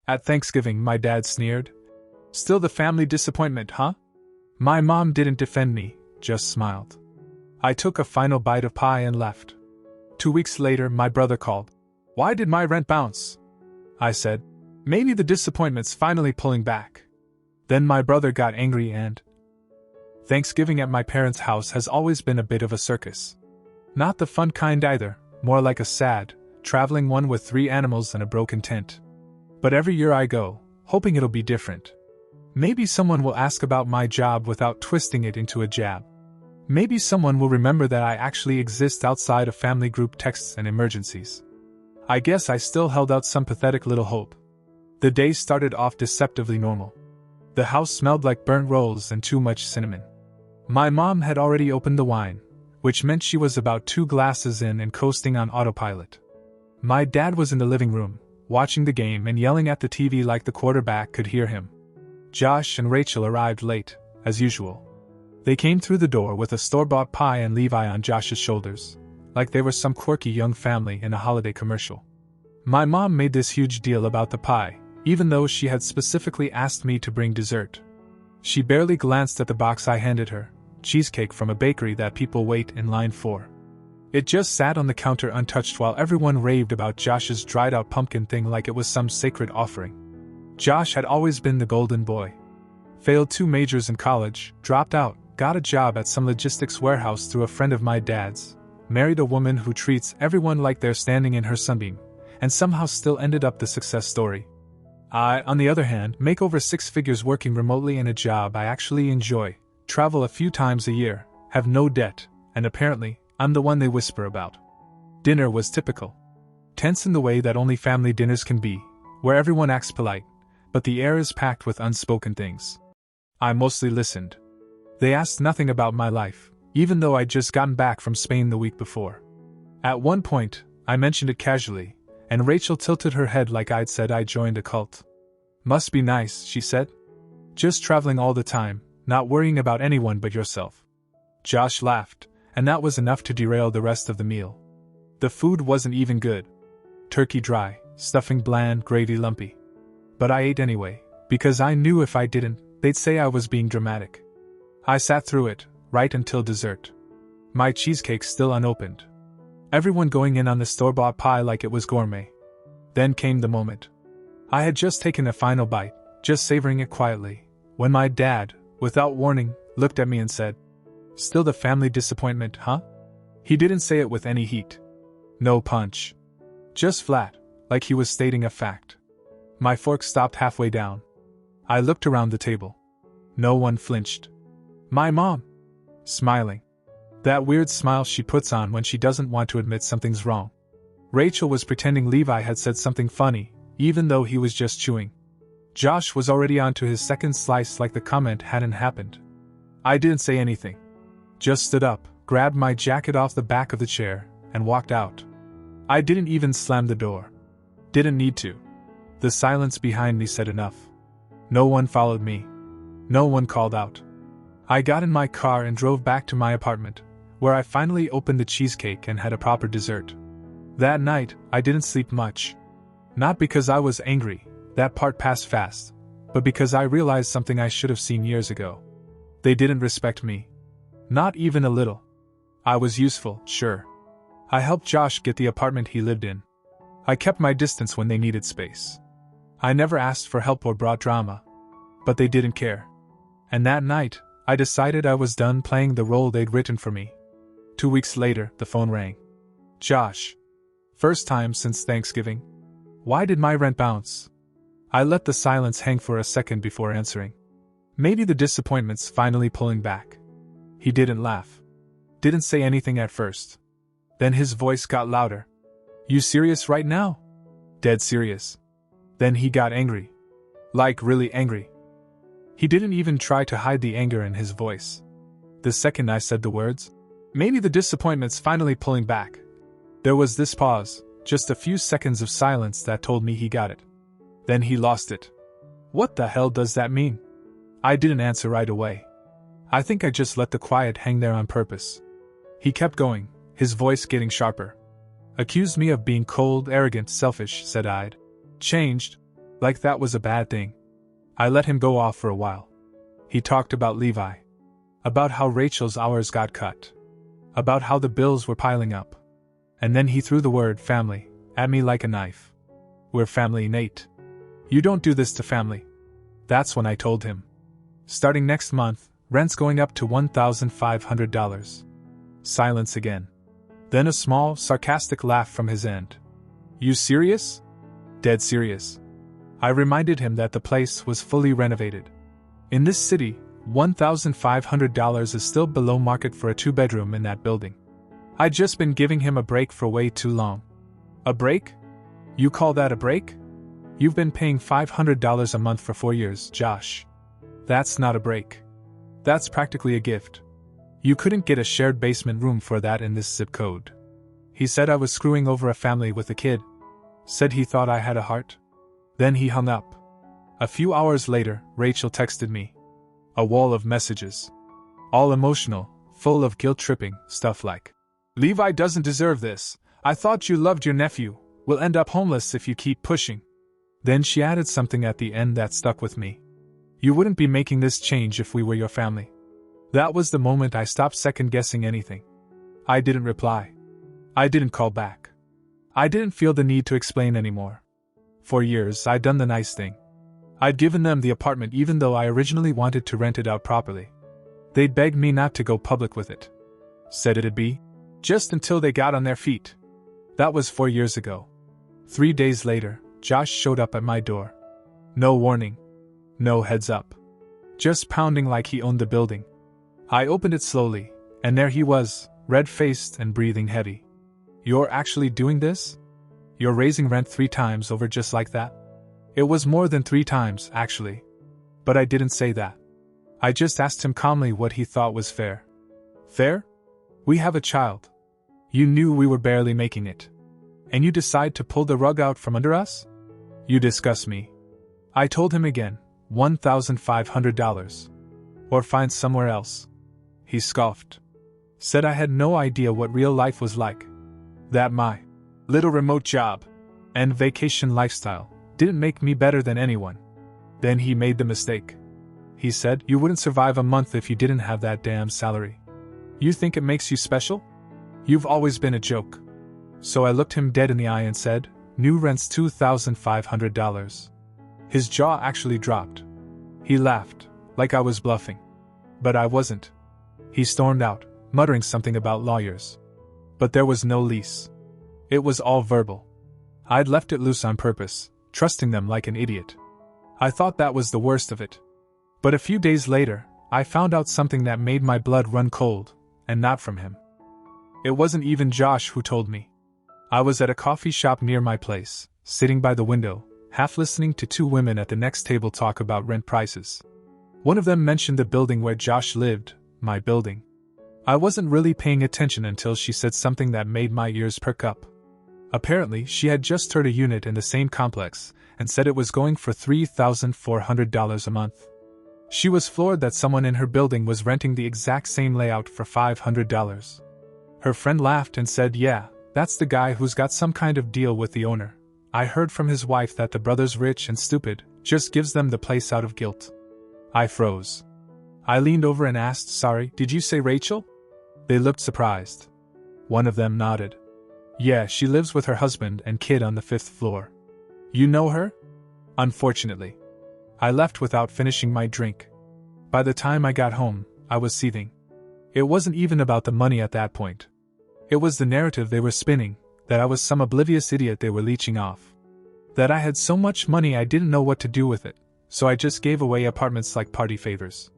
At Thanksgiving, my dad sneered. Still the family disappointment, huh? My mom didn't defend me, just smiled. I took a final bite of pie and left. 2 weeks later, my brother called. Why did my rent bounce? I said, maybe the disappointment's finally pulling back. Then my brother got angry and... Thanksgiving at my parents' house has always been a bit of a circus. Not the fun kind either, more like a sad, traveling one with 3 animals and a broken tent. But every year I go, hoping it'll be different. Maybe someone will ask about my job without twisting it into a jab. Maybe someone will remember that I actually exist outside of family group texts and emergencies. I guess I still held out some pathetic little hope. The day started off deceptively normal. The house smelled like burnt rolls and too much cinnamon. My mom had already opened the wine, which meant she was about 2 glasses in and coasting on autopilot. My dad was in the living room, watching the game and yelling at the TV like the quarterback could hear him. Josh and Rachel arrived late, as usual. They came through the door with a store-bought pie and Levi on Josh's shoulders, like they were some quirky young family in a holiday commercial. My mom made this huge deal about the pie, even though she had specifically asked me to bring dessert. She barely glanced at the box I handed her, cheesecake from a bakery that people wait in line for. It just sat on the counter untouched while everyone raved about Josh's dried-out pumpkin thing like it was some sacred offering. Josh had always been the golden boy. Failed 2 majors in college, dropped out, got a job at some logistics warehouse through a friend of my dad's, married a woman who treats everyone like they're standing in her sunbeam, and somehow still ended up the success story. I, on the other hand, make over 6 figures working remotely in a job I actually enjoy, travel a few times a year, have no debt, and apparently, I'm the one they whisper about. Dinner was typical. Tense in the way that only family dinners can be, where everyone acts polite, but the air is packed with unspoken things. I mostly listened. They asked nothing about my life, even though I'd just gotten back from Spain the week before. At one point, I mentioned it casually, and Rachel tilted her head like I'd said I joined a cult. Must be nice, she said. Just traveling all the time, not worrying about anyone but yourself. Josh laughed, and that was enough to derail the rest of the meal. The food wasn't even good. Turkey dry, stuffing bland, gravy lumpy. But I ate anyway, because I knew if I didn't, they'd say I was being dramatic. I sat through it, right until dessert. My cheesecake still unopened. Everyone going in on the store-bought pie like it was gourmet. Then came the moment. I had just taken a final bite, just savoring it quietly, when my dad, without warning, looked at me and said, "Still the family disappointment, huh?" He didn't say it with any heat. No punch. Just flat, like he was stating a fact. My fork stopped halfway down. I looked around the table. No one flinched. My mom. Smiling. That weird smile she puts on when she doesn't want to admit something's wrong. Rachel was pretending Levi had said something funny, even though he was just chewing. Josh was already on to his second slice like the comment hadn't happened. I didn't say anything. Just stood up, grabbed my jacket off the back of the chair, and walked out. I didn't even slam the door. Didn't need to. The silence behind me said enough. No one followed me. No one called out. I got in my car and drove back to my apartment, where I finally opened the cheesecake and had a proper dessert. That night, I didn't sleep much. Not because I was angry, that part passed fast, but because I realized something I should have seen years ago. They didn't respect me. Not even a little. I was useful, sure. I helped Josh get the apartment he lived in. I kept my distance when they needed space. I never asked for help or brought drama. But they didn't care. And that night, I decided I was done playing the role they'd written for me. 2 weeks later, the phone rang. Josh. First time since Thanksgiving. Why did my rent bounce? I let the silence hang for a second before answering. Maybe the disappointment's finally pulling back. He didn't laugh. Didn't say anything at first. Then his voice got louder. You serious right now? Dead serious. Then he got angry. Like really angry. He didn't even try to hide the anger in his voice. The second I said the words, maybe the disappointment's finally pulling back. There was this pause, just a few seconds of silence that told me he got it. Then he lost it. What the hell does that mean? I didn't answer right away. I think I just let the quiet hang there on purpose. He kept going, his voice getting sharper. Accused me of being cold, arrogant, selfish, said I'd changed. Like that was a bad thing. I let him go off for a while. He talked about Levi. About how Rachel's hours got cut. About how the bills were piling up. And then he threw the word family at me like a knife. We're family, Nate. You don't do this to family. That's when I told him. Starting next month, rent's going up to $1,500. Silence again. Then a small, sarcastic laugh from his end. You serious? Dead serious. I reminded him that the place was fully renovated. In this city, $1,500 is still below market for a 2-bedroom in that building. I'd just been giving him a break for way too long. A break? You call that a break? You've been paying $500 a month for 4 years, Josh. That's not a break. That's practically a gift. You couldn't get a shared basement room for that in this zip code. He said I was screwing over a family with a kid. Said he thought I had a heart. Then he hung up. A few hours later, Rachel texted me. A wall of messages. All emotional, full of guilt-tripping stuff like, Levi doesn't deserve this. I thought you loved your nephew. We'll end up homeless if you keep pushing. Then she added something at the end that stuck with me. You wouldn't be making this change if we were your family. That was the moment I stopped second-guessing anything. I didn't reply. I didn't call back. I didn't feel the need to explain anymore. For years, I'd done the nice thing. I'd given them the apartment even though I originally wanted to rent it out properly. They'd begged me not to go public with it. Said it'd be just until they got on their feet. That was 4 years ago. 3 days later, Josh showed up at my door. No warning. No heads up. Just pounding like he owned the building. I opened it slowly, and there he was, red-faced and breathing heavy. You're actually doing this? You're raising rent 3 times over just like that? It was more than 3 times, actually. But I didn't say that. I just asked him calmly what he thought was fair. Fair? We have a child. You knew we were barely making it. And you decide to pull the rug out from under us? You disgust me. I told him again, $1,500. Or find somewhere else. He scoffed. Said I had no idea what real life was like. That my little remote job and vacation lifestyle didn't make me better than anyone. Then he made the mistake. He said, you wouldn't survive a month if you didn't have that damn salary. You think it makes you special? You've always been a joke. So I looked him dead in the eye and said, new rent's $2,500. His jaw actually dropped. He laughed, like I was bluffing. But I wasn't. He stormed out, muttering something about lawyers. But there was no lease. It was all verbal. I'd left it loose on purpose, trusting them like an idiot. I thought that was the worst of it. But a few days later, I found out something that made my blood run cold, and not from him. It wasn't even Josh who told me. I was at a coffee shop near my place, sitting by the window, half listening to 2 women at the next table talk about rent prices. One of them mentioned the building where Josh lived, my building. I wasn't really paying attention until she said something that made my ears perk up. Apparently, she had just heard a unit in the same complex, and said it was going for $3,400 a month. She was floored that someone in her building was renting the exact same layout for $500. Her friend laughed and said, yeah, that's the guy who's got some kind of deal with the owner. I heard from his wife that the brother's rich and stupid, just gives them the place out of guilt. I froze. I leaned over and asked, sorry, did you say Rachel? They looked surprised. One of them nodded. Yeah, she lives with her husband and kid on the 5th floor. You know her? Unfortunately. I left without finishing my drink. By the time I got home, I was seething. It wasn't even about the money at that point. It was the narrative they were spinning, that I was some oblivious idiot they were leeching off. That I had so much money I didn't know what to do with it, so I just gave away apartments like party favors.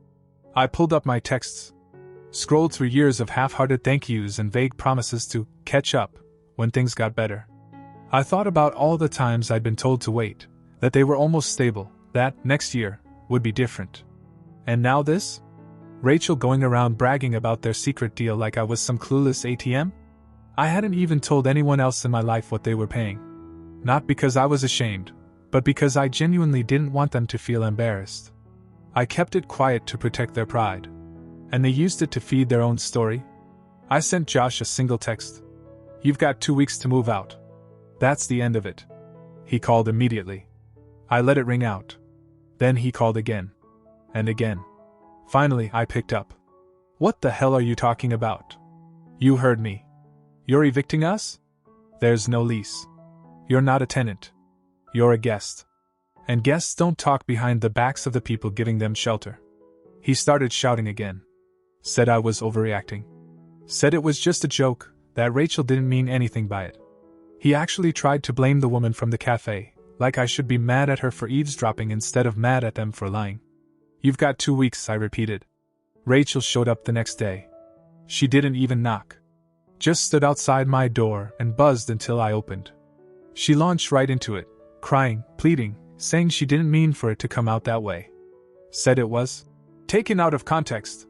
I pulled up my texts, scrolled through years of half-hearted thank yous and vague promises to catch up when things got better. I thought about all the times I'd been told to wait, that they were almost stable, that next year would be different. And now this? Rachel going around bragging about their secret deal like I was some clueless ATM? I hadn't even told anyone else in my life what they were paying. Not because I was ashamed, but because I genuinely didn't want them to feel embarrassed. I kept it quiet to protect their pride. And they used it to feed their own story. I sent Josh a single text. You've got 2 weeks to move out. That's the end of it. He called immediately. I let it ring out. Then he called again. And again. Finally, I picked up. What the hell are you talking about? You heard me. You're evicting us? There's no lease. You're not a tenant. You're a guest. And guests don't talk behind the backs of the people giving them shelter. He started shouting again. Said I was overreacting. Said it was just a joke, that Rachel didn't mean anything by it. He actually tried to blame the woman from the cafe, like I should be mad at her for eavesdropping instead of mad at them for lying. You've got 2 weeks, I repeated. Rachel showed up the next day. She didn't even knock. Just stood outside my door and buzzed until I opened. She launched right into it, crying, pleading, saying she didn't mean for it to come out that way. Said it was taken out of context.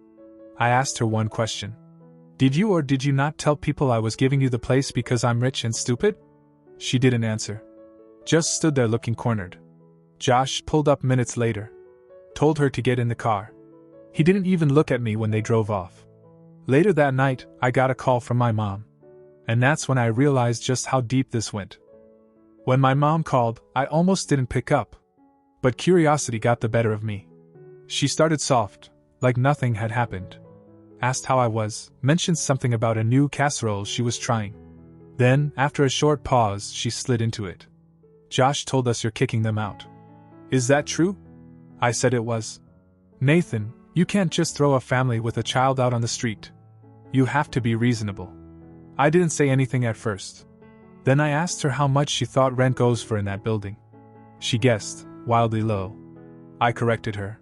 I asked her one question. Did you or did you not tell people I was giving you the place because I'm rich and stupid? She didn't answer. Just stood there looking cornered. Josh pulled up minutes later. Told her to get in the car. He didn't even look at me when they drove off. Later that night, I got a call from my mom. And that's when I realized just how deep this went. When my mom called, I almost didn't pick up. But curiosity got the better of me. She started soft, like nothing had happened. Asked how I was, mentioned something about a new casserole she was trying. Then, after a short pause, she slid into it. Josh told us you're kicking them out. Is that true? I said it was. Nathan, you can't just throw a family with a child out on the street. You have to be reasonable. I didn't say anything at first. Then I asked her how much she thought rent goes for in that building. She guessed, wildly low. I corrected her.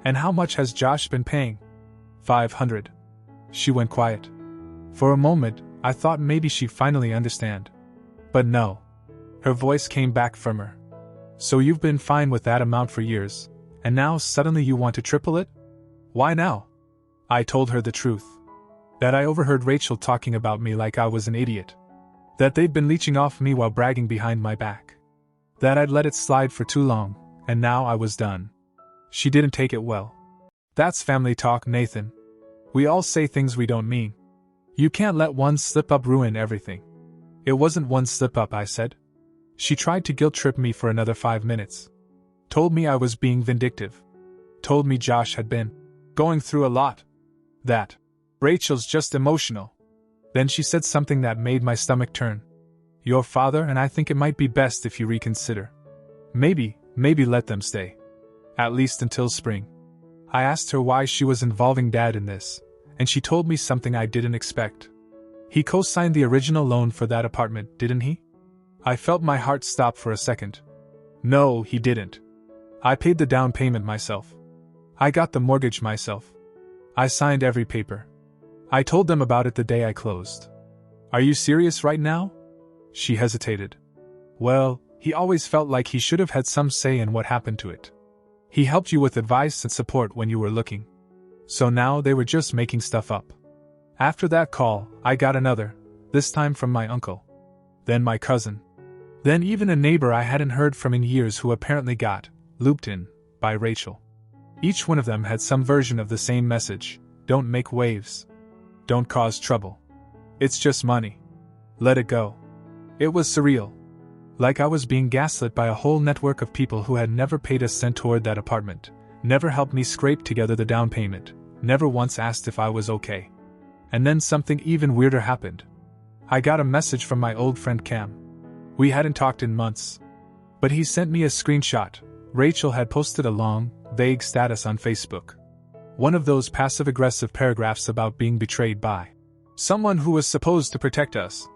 And how much has Josh been paying? $500. She went quiet. For a moment, I thought maybe she'd finally understand. But no. Her voice came back firmer. So you've been fine with that amount for years, and now suddenly you want to triple it? Why now? I told her the truth. That I overheard Rachel talking about me like I was an idiot. That they'd been leeching off me while bragging behind my back. That I'd let it slide for too long, and now I was done. She didn't take it well. That's family talk, Nathan. We all say things we don't mean. You can't let one slip-up ruin everything. It wasn't one slip-up, I said. She tried to guilt-trip me for another 5 minutes. Told me I was being vindictive. Told me Josh had been going through a lot. That Rachel's just emotional. Then she said something that made my stomach turn. Your father and I think it might be best if you reconsider. Maybe let them stay. At least until spring. I asked her why she was involving Dad in this, and she told me something I didn't expect. He co-signed the original loan for that apartment, didn't he? I felt my heart stop for a second. No, he didn't. I paid the down payment myself. I got the mortgage myself. I signed every paper. I told them about it the day I closed. Are you serious right now? She hesitated. Well, he always felt like he should have had some say in what happened to it. He helped you with advice and support when you were looking. So now they were just making stuff up. After that call, I got another, this time from my uncle. Then my cousin. Then even a neighbor I hadn't heard from in years who apparently got looped in by Rachel. Each one of them had some version of the same message. Don't make waves. Don't cause trouble. It's just money. Let it go. It was surreal. Like I was being gaslit by a whole network of people who had never paid a cent toward that apartment, never helped me scrape together the down payment, never once asked if I was okay. And then something even weirder happened. I got a message from my old friend Cam. We hadn't talked in months. But he sent me a screenshot. Rachel had posted a long, vague status on Facebook. One of those passive-aggressive paragraphs about being betrayed by someone who was supposed to protect us.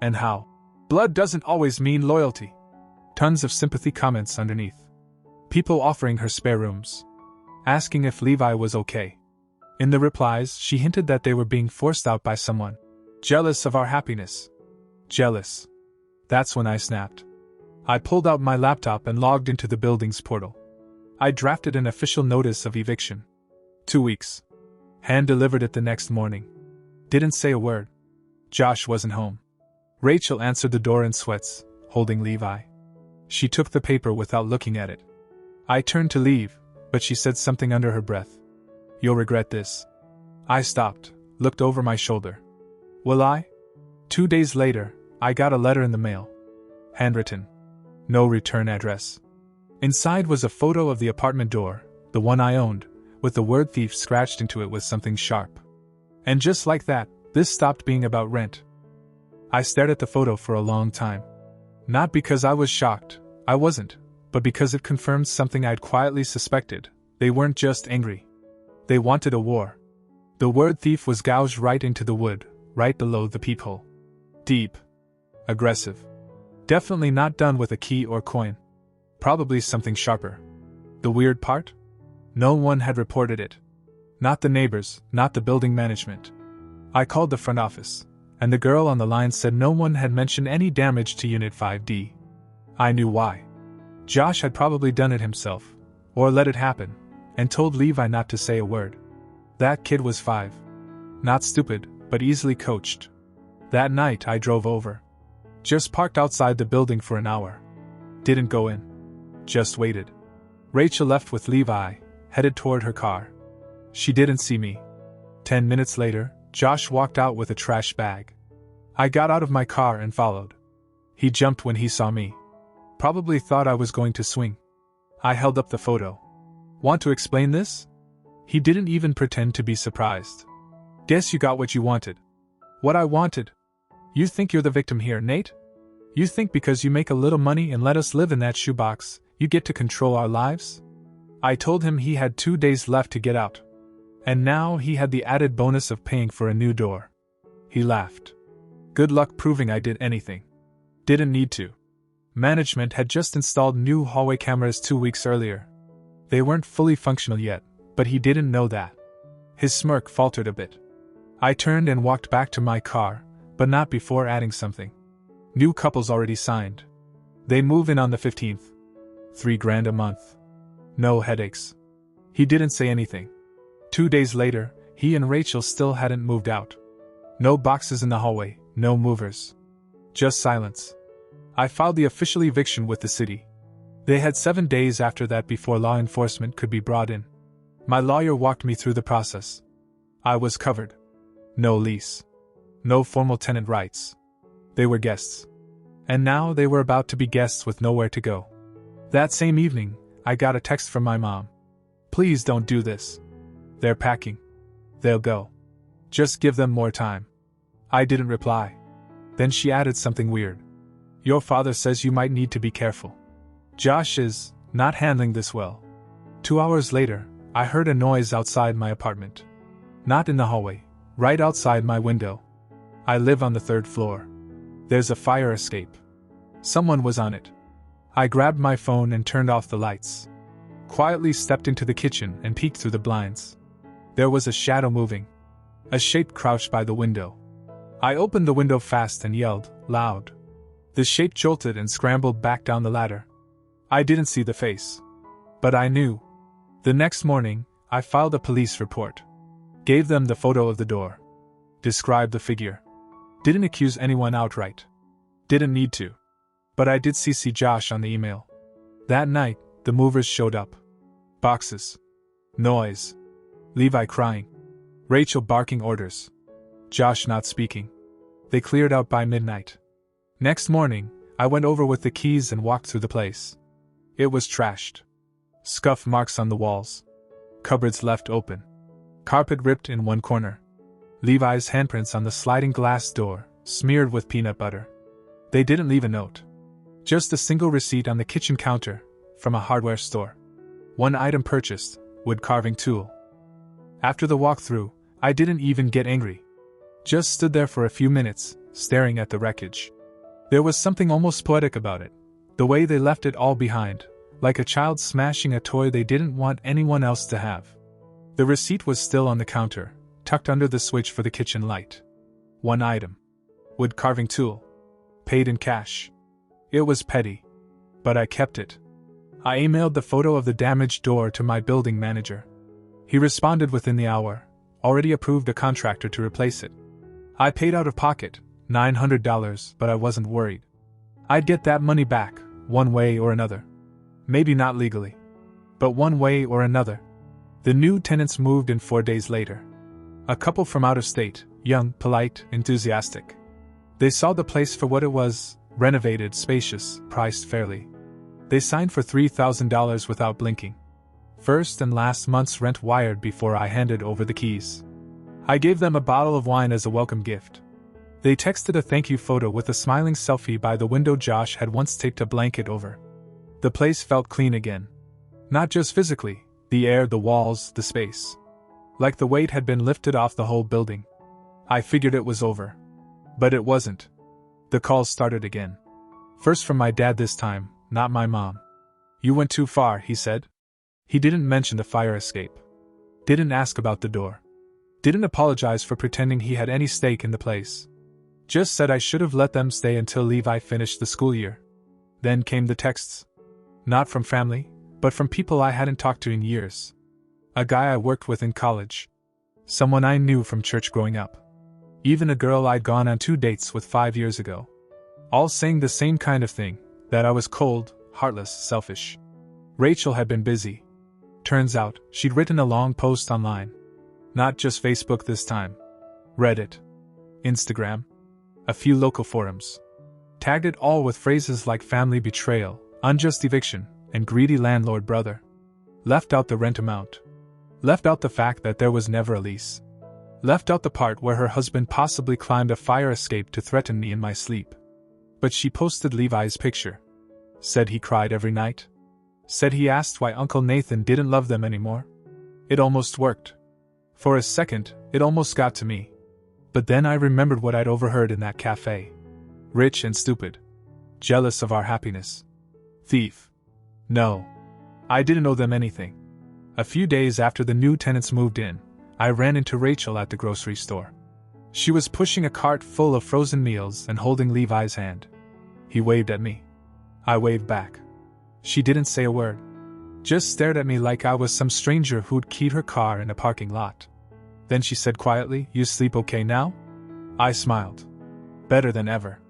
And how blood doesn't always mean loyalty. Tons of sympathy comments underneath. People offering her spare rooms. Asking if Levi was okay. In the replies, she hinted that they were being forced out by someone. Jealous of our happiness. Jealous. That's when I snapped. I pulled out my laptop and logged into the building's portal. I drafted an official notice of eviction. 2 weeks. Hand-delivered it the next morning. Didn't say a word. Josh wasn't home. Rachel answered the door in sweats, holding Levi. She took the paper without looking at it. I turned to leave, but she said something under her breath. You'll regret this. I stopped, looked over my shoulder. Will I? 2 days later, I got a letter in the mail. Handwritten. No return address. Inside was a photo of the apartment door, the one I owned, with the word thief scratched into it with something sharp. And just like that, this stopped being about rent. I stared at the photo for a long time. Not because I was shocked, I wasn't, but because it confirmed something I'd quietly suspected. They weren't just angry. They wanted a war. The word thief was gouged right into the wood, right below the peephole. Deep. Aggressive. Definitely not done with a key or coin. Probably something sharper. The weird part? No one had reported it. Not the neighbors, not the building management. I called the front office, and the girl on the line said no one had mentioned any damage to Unit 5D. I knew why. Josh had probably done it himself, or let it happen, and told Levi not to say a word. That kid was 5. Not stupid, but easily coached. That night I drove over. Just parked outside the building for an hour. Didn't go in. Just waited. Rachel left with Levi, headed toward her car. She didn't see me. 10 minutes later, Josh walked out with a trash bag. I got out of my car and followed. He jumped when he saw me. Probably thought I was going to swing. I held up the photo. Want to explain this? He didn't even pretend to be surprised. Guess you got what you wanted. What I wanted? You think you're the victim here, Nate? You think because you make a little money and let us live in that shoebox, you get to control our lives? I told him he had 2 days left to get out. And now he had the added bonus of paying for a new door. He laughed. Good luck proving I did anything. Didn't need to. Management had just installed new hallway cameras 2 weeks earlier. They weren't fully functional yet, but he didn't know that. His smirk faltered a bit. I turned and walked back to my car, but not before adding something. New couples already signed. They move in on the 15th. $3,000 a month. No headaches. He didn't say anything. 2 days later, he and Rachel still hadn't moved out. No boxes in the hallway, no movers. Just silence. I filed the official eviction with the city. They had 7 days after that before law enforcement could be brought in. My lawyer walked me through the process. I was covered. No lease. No formal tenant rights. They were guests. And now they were about to be guests with nowhere to go. That same evening, I got a text from my mom. Please don't do this. They're packing. They'll go. Just give them more time. I didn't reply. Then she added something weird. Your father says you might need to be careful. Josh is not handling this well. 2 hours later, I heard a noise outside my apartment. Not in the hallway, right outside my window. I live on the 3rd floor. There's a fire escape. Someone was on it. I grabbed my phone and turned off the lights. Quietly stepped into the kitchen and peeked through the blinds. There was a shadow moving. A shape crouched by the window. I opened the window fast and yelled, loud. The shape jolted and scrambled back down the ladder. I didn't see the face. But I knew. The next morning, I filed a police report. Gave them the photo of the door. Described the figure. Didn't accuse anyone outright. Didn't need to. But I did CC Josh on the email. That night, the movers showed up. Boxes. Noise. Levi crying. Rachel barking orders. Josh not speaking. They cleared out by midnight. Next morning, I went over with the keys and walked through the place. It was trashed. Scuff marks on the walls. Cupboards left open. Carpet ripped in one corner. Levi's handprints on the sliding glass door, smeared with peanut butter. They didn't leave a note. Just a single receipt on the kitchen counter, from a hardware store. One item purchased, wood carving tool. After the walkthrough, I didn't even get angry. Just stood there for a few minutes, staring at the wreckage. There was something almost poetic about it, the way they left it all behind, like a child smashing a toy they didn't want anyone else to have. The receipt was still on the counter, tucked under the switch for the kitchen light. One item. Wood carving tool. Paid in cash. It was petty. But I kept it. I emailed the photo of the damaged door to my building manager. He responded within the hour, already approved a contractor to replace it. I paid out of pocket, $900, but I wasn't worried. I'd get that money back, one way or another. Maybe not legally. But one way or another. The new tenants moved in 4 days later. A couple from out of state, young, polite, enthusiastic. They saw the place for what it was, renovated, spacious, priced fairly. They signed for $3,000 without blinking. First and last month's rent wired before I handed over the keys. I gave them a bottle of wine as a welcome gift. They texted a thank you photo with a smiling selfie by the window Josh had once taped a blanket over. The place felt clean again. Not just physically, the air, the walls, the space. Like the weight had been lifted off the whole building. I figured it was over. But it wasn't. The calls started again. First from my dad this time, not my mom. "You went too far," he said. He didn't mention the fire escape. Didn't ask about the door. Didn't apologize for pretending he had any stake in the place. Just said I should have let them stay until Levi finished the school year. Then came the texts. Not from family, but from people I hadn't talked to in years. A guy I worked with in college. Someone I knew from church growing up. Even a girl I'd gone on 2 dates with 5 years ago. All saying the same kind of thing, that I was cold, heartless, selfish. Rachel had been busy. Turns out, she'd written a long post online. Not just Facebook this time. Reddit. Instagram. A few local forums. Tagged it all with phrases like family betrayal, unjust eviction, and greedy landlord brother. Left out the rent amount. Left out the fact that there was never a lease. Left out the part where her husband possibly climbed a fire escape to threaten me in my sleep. But she posted Levi's picture. Said he cried every night. Said he asked why Uncle Nathan didn't love them anymore. It almost worked. For a second, it almost got to me. But then I remembered what I'd overheard in that cafe. Rich and stupid. Jealous of our happiness. Thief. No. I didn't owe them anything. A few days after the new tenants moved in, I ran into Rachel at the grocery store. She was pushing a cart full of frozen meals and holding Levi's hand. He waved at me. I waved back. She didn't say a word. Just stared at me like I was some stranger who'd keyed her car in a parking lot. Then she said quietly, "You sleep okay now?" I smiled. Better than ever.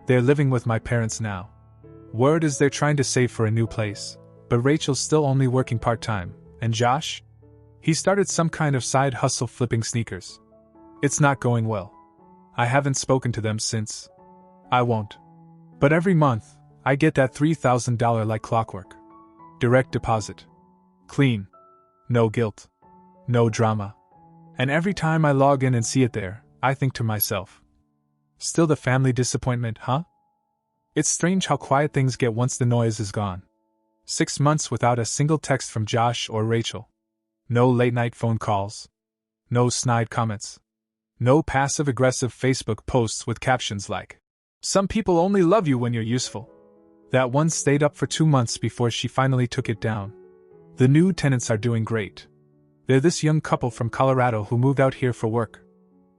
They're living with my parents now. Word is they're trying to save for a new place, but Rachel's still only working part-time, and Josh? He started some kind of side hustle flipping sneakers. It's not going well. I haven't spoken to them since. I won't. But every month, I get that $3,000 like clockwork. Direct deposit. Clean. No guilt. No drama. And every time I log in and see it there, I think to myself. Still the family disappointment, huh? It's strange how quiet things get once the noise is gone. 6 months without a single text from Josh or Rachel. No late-night phone calls. No snide comments. No passive-aggressive Facebook posts with captions like, "Some people only love you when you're useful." That one stayed up for 2 months before she finally took it down. The new tenants are doing great. They're this young couple from Colorado who moved out here for work.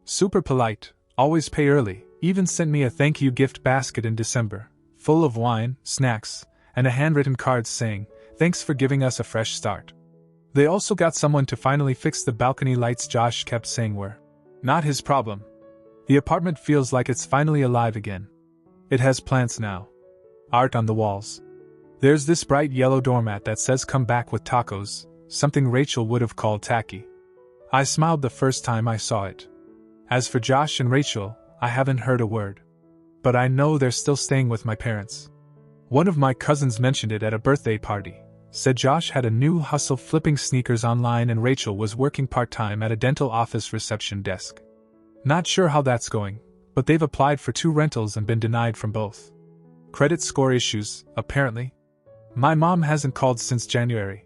Super polite, always pay early, even sent me a thank you gift basket in December, full of wine, snacks, and a handwritten card saying, "Thanks for giving us a fresh start." They also got someone to finally fix the balcony lights Josh kept saying were not his problem. The apartment feels like it's finally alive again. It has plants now. Art on the walls. There's this bright yellow doormat that says "Come back with tacos," something Rachel would have called tacky. I smiled the first time I saw it. As for Josh and Rachel, I haven't heard a word. But I know they're still staying with my parents. One of my cousins mentioned it at a birthday party. Said Josh had a new hustle flipping sneakers online and Rachel was working part-time at a dental office reception desk. Not sure how that's going, but they've applied for 2 rentals and been denied from both. Credit score issues, apparently. My mom hasn't called since January.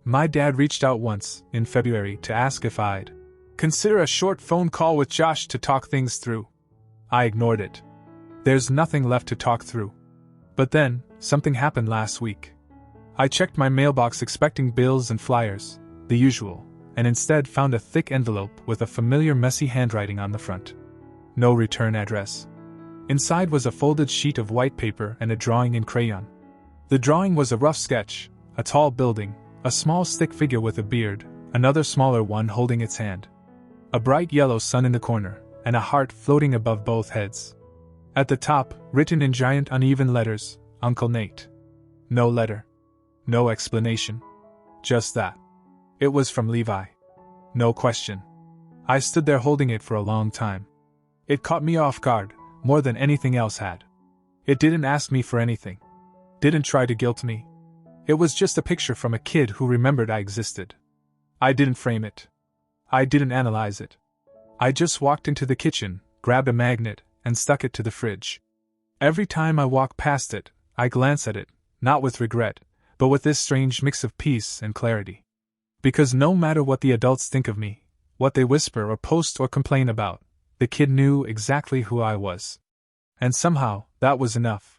My dad reached out once, in February, to ask if I'd consider a short phone call with Josh to talk things through. I ignored it. There's nothing left to talk through. But then, something happened last week. I checked my mailbox expecting bills and flyers, the usual, and instead found a thick envelope with a familiar messy handwriting on the front. No return address. Inside was a folded sheet of white paper and a drawing in crayon. The drawing was a rough sketch, a tall building, a small stick figure with a beard, another smaller one holding its hand. A bright yellow sun in the corner, and a heart floating above both heads. At the top, written in giant uneven letters, Uncle Nate. No letter. No explanation. Just that. It was from Levi. No question. I stood there holding it for a long time. It caught me off guard, more than anything else had. It didn't ask me for anything. didn't try to guilt me. It was just a picture from a kid who remembered I existed. I didn't frame it. I didn't analyze it. I just walked into the kitchen, grabbed a magnet, and stuck it to the fridge. Every time I walk past it, I glance at it, not with regret, but with this strange mix of peace and clarity. Because no matter what the adults think of me, what they whisper or post or complain about, the kid knew exactly who I was. And somehow, that was enough.